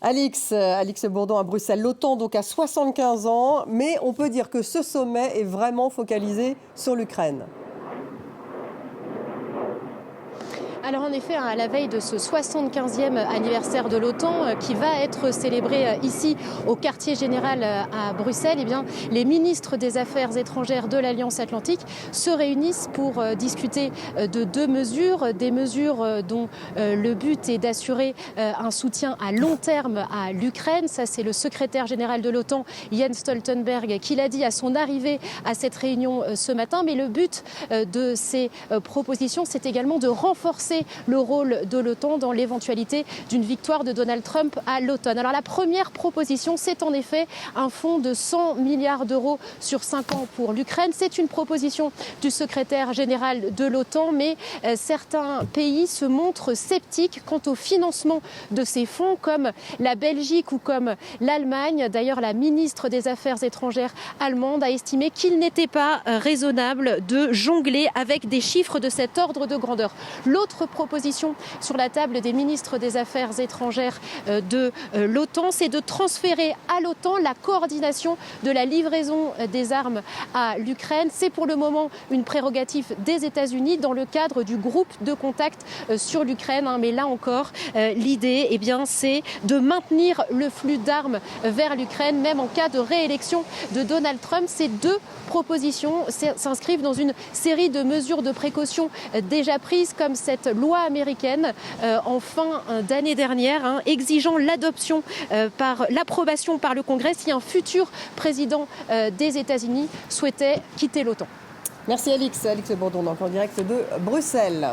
Alix Bourdon à Bruxelles. L'OTAN donc à 75 ans, mais on peut dire que ce sommet est vraiment focalisé sur l'Ukraine. Alors en effet, à la veille de ce 75e anniversaire de l'OTAN qui va être célébré ici au quartier général à Bruxelles, eh bien, les ministres des Affaires étrangères de l'Alliance Atlantique se réunissent pour discuter de deux mesures, des mesures dont le but est d'assurer un soutien à long terme à l'Ukraine. Ça, c'est le secrétaire général de l'OTAN, Jens Stoltenberg, qui l'a dit à son arrivée à cette réunion ce matin. Mais le but de ces propositions, c'est également de renforcer le rôle de l'OTAN dans l'éventualité d'une victoire de Donald Trump à l'automne. Alors la première proposition, c'est en effet un fonds de 100 milliards d'euros sur 5 ans pour l'Ukraine. C'est une proposition du secrétaire général de l'OTAN, mais certains pays se montrent sceptiques quant au financement de ces fonds, comme la Belgique ou comme l'Allemagne. D'ailleurs, la ministre des Affaires étrangères allemande a estimé qu'il n'était pas raisonnable de jongler avec des chiffres de cet ordre de grandeur. L'autre proposition sur la table des ministres des Affaires étrangères de l'OTAN, c'est de transférer à l'OTAN la coordination de la livraison des armes à l'Ukraine. C'est pour le moment une prérogative des États-Unis dans le cadre du groupe de contact sur l'Ukraine. Mais là encore, l'idée, c'est de maintenir le flux d'armes vers l'Ukraine, même en cas de réélection de Donald Trump. Ces deux propositions s'inscrivent dans une série de mesures de précaution déjà prises, comme cette loi américaine en fin d'année dernière, exigeant l'approbation par le Congrès si un futur président des États-Unis souhaitait quitter l'OTAN. Merci Alix Bourdon, donc en direct de Bruxelles.